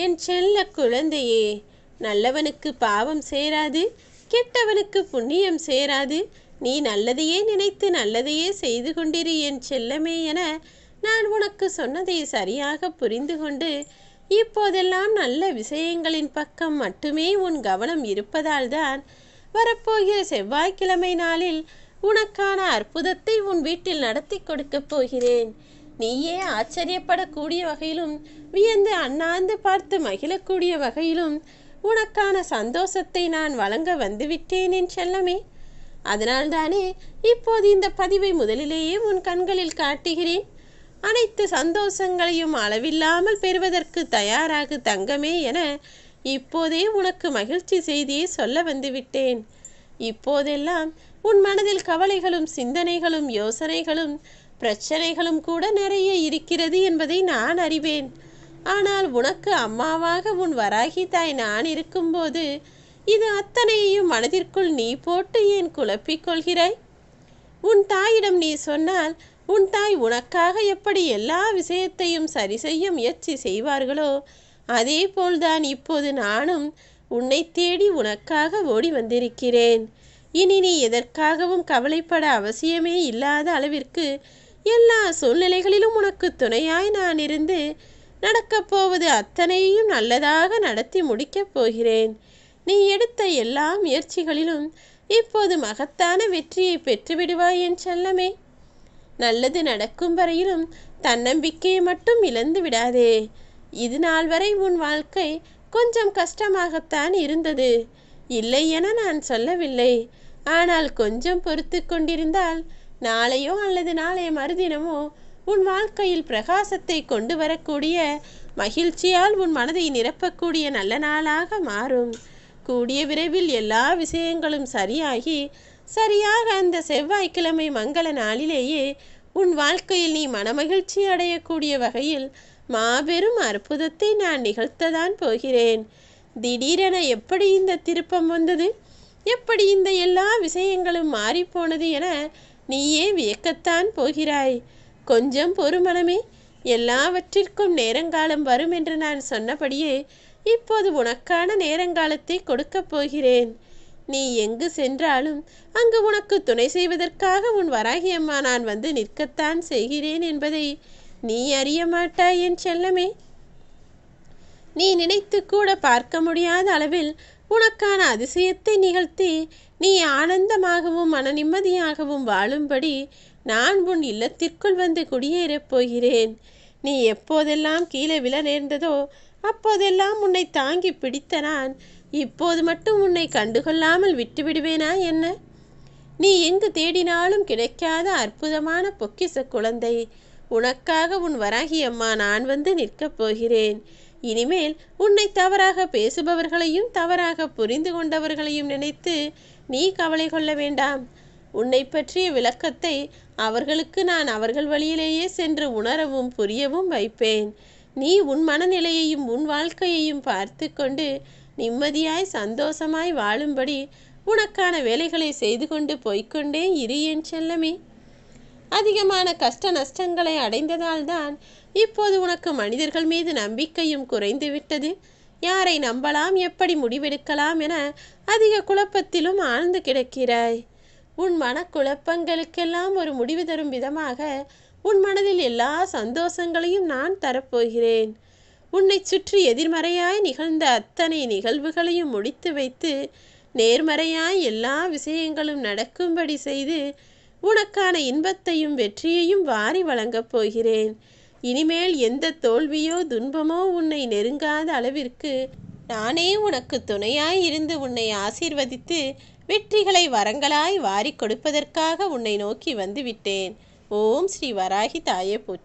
என் செல்ல குழந்தையே, நல்லவனுக்கு பாவம் சேராது, கெட்டவனுக்கு புண்ணியம் சேராது. நீ நல்லதையே நினைத்து நல்லதையே செய்து கொண்டிரு என் செல்லமே என நான் உனக்கு சொன்னதை சரியாக புரிந்து கொண்டு இப்போதெல்லாம் நல்ல விஷயங்களின் பக்கம் மட்டுமே உன் கவனம் இருப்பதால்தான் வரப்போகிற செவ்வாய்க்கிழமை நாளில் உனக்கான அற்புதத்தை உன் வீட்டில் நடத்தி கொடுக்கப் போகிறேன். நீயே ஆச்சரியப்படக்கூடிய வகையிலும் வியந்து அண்ணாந்து பார்த்து மகிழக்கூடிய வகையிலும் உனக்கான சந்தோஷத்தை நான் வழங்க வந்துவிட்டேன் என் செல்லமே. அதனால்தானே இப்போது இந்த பதிவை முதலிலேயே உன் கண்களில் காட்டுகிறேன். அனைத்து சந்தோஷங்களையும் அளவில்லாமல் பெறுவதற்கு தயாராகு தங்கமே என இப்போதே உனக்கு மகிழ்ச்சி செய்தியை சொல்ல வந்துவிட்டேன். இப்போதெல்லாம் உன் மனதில் கவலைகளும் சிந்தனைகளும் யோசனைகளும் பிரச்சனைகளும் கூட நிறைய இருக்கிறது என்பதை நான் அறிவேன். ஆனால் உனக்கு அம்மாவாக உன் வராகி தாய் நான் இருக்கும்போது இது அத்தனையையும் மனதிற்குள் நீ போட்டு ஏன் குழப்பிக் கொள்கிறாய்? உன் தாயிடம் நீ சொன்னால் உன் தாய் உனக்காக எப்படி எல்லா விஷயத்தையும் சரி செய்ய முயற்சி செய்வார்களோ அதே போல்தான் இப்போது நானும் உன்னை தேடி உனக்காக ஓடி வந்திருக்கிறேன். இனி நீ எதற்காகவும் கவலைப்பட அவசியமே இல்லாத அளவிற்கு எல்லா சூழ்நிலைகளிலும் உனக்கு துணையாய் நான் இருந்து நடக்கப் போவது அத்தனையும் நல்லதாக நடத்தி முடிக்கப் போகிறேன். நீ எடுத்த எல்லா முயற்சிகளிலும் இப்போது மகத்தான வெற்றியை பெற்றுவிடுவாய் என் செல்லமே. நல்லது நடக்கும் வரையிலும் தன்னம்பிக்கையை மட்டும் இழந்து விடாதே. இது நாள் வரை உன் வாழ்க்கை கொஞ்சம் கஷ்டமாகத்தான் இருந்தது, இல்லை என நான் சொல்லவில்லை. ஆனால் கொஞ்சம் பொறுத்து கொண்டிருந்தால் நாளையோ அல்லது நாளைய மறுதினமோ உன் வாழ்க்கையில் பிரகாசத்தை கொண்டு வரக்கூடிய மகிழ்ச்சியால் உன் மனதை நிரப்பக்கூடிய நல்ல நாளாக மாறும். கூடிய விரைவில் எல்லா விஷயங்களும் சரியாகி சரியாக அந்த செவ்வாய்க்கிழமை மங்கள நாளிலேயே உன் வாழ்க்கையில் நீ மனமகிழ்ச்சி அடையக்கூடிய வகையில் மாபெரும் அற்புதத்தை நான் நிகழ்த்ததான் போகிறேன். திடீரென எப்படி இந்த திருப்பம் வந்தது, எப்படி இந்த எல்லா விஷயங்களும் மாறிப்போனது என நீயே வியக்கத்தான் போகிறாய். கொஞ்சம் பொறுமனமே, எல்லாவற்றிற்கும் நேரங்காலம் வரும் என்று நான் சொன்னபடியே இப்போது உனக்கான நேரங்காலத்தை கொடுக்கப் போகிறேன். நீ எங்கு சென்றாலும் அங்கு உனக்கு துணை செய்வதற்காக உன் வராகி அம்மா நான் வந்து நிற்கத்தான் செய்கிறேன் என்பதை நீ அறிய மாட்டாய் என் செல்லமே. நீ நினைத்து கூட பார்க்க முடியாத அளவில் உனக்கான அதிசயத்தை நிகழ்த்தி நீ ஆனந்தமாகவும் மன நிம்மதியாகவும் வாழும்படி நான் உன் இல்லத்திற்குள் வந்து குடியேறப் போகிறேன். நீ எப்போதெல்லாம் கீழே விழ நேர்ந்ததோ அப்போதெல்லாம் உன்னை தாங்கி பிடித்த நான் இப்போது மட்டும் உன்னை கண்டுகொள்ளாமல் விட்டுவிடுவேனா என்ன? நீ எங்கு தேடினாலும் கிடைக்காத அற்புதமான பொக்கிஷ குழந்தை, உனக்காக உன் வராகி அம்மா நான் வந்து நிற்கப் போகிறேன். இனிமேல் உன்னை தவறாக பேசுபவர்களையும் தவறாக புரிந்து கொண்டவர்களையும் நினைத்து நீ கவலை கொள்ள வேண்டாம். உன்னை பற்றிய விளக்கத்தை அவர்களுக்கு நான் அவர்கள் வழியிலேயே சென்று உணரவும் புரியவும் வைப்பேன். நீ உன் மனநிலையையும் உன் வாழ்க்கையையும் பார்த்து கொண்டு நிம்மதியாய் சந்தோஷமாய் வாழும்படி உனக்கான வேலைகளை செய்து கொண்டு போய்கொண்டே இரு என் செல்லமே. அதிகமான கஷ்ட நஷ்டங்களை அடைந்ததால் தான் இப்போது உனக்கு மனிதர்கள் மீது நம்பிக்கையும் குறைந்து விட்டது. யாரை நம்பலாம், எப்படி முடிவெடுக்கலாம் என அதிக குழப்பத்திலும் ஆழ்ந்து கிடக்கிறாய். உன் மனக்குழப்பங்களுக்கெல்லாம் ஒரு முடிவு தரும் விதமாக உன் மனதில் எல்லா சந்தோஷங்களையும் நான் தரப்போகிறேன். உன்னை சுற்றி எதிர்மறையாய் நிகழ்ந்த அத்தனை நிகழ்வுகளையும் முடித்து வைத்து நேர்மறையாய் எல்லா விஷயங்களும் நடக்கும்படி செய்து உனக்கான இன்பத்தையும் வெற்றியையும் வாரி வழங்கப் போகிறேன். இனிமேல் எந்த தோல்வியோ துன்பமோ உன்னை நெருங்காத அளவிற்கு நானே உனக்கு துணையாய் இருந்து உன்னை ஆசீர்வதித்து வெற்றிகளை வரங்களாய் வாரி கொடுப்பதற்காக உன்னை நோக்கி வந்து விட்டேன். ஓம் ஸ்ரீ வராகி தாயே போற்றி.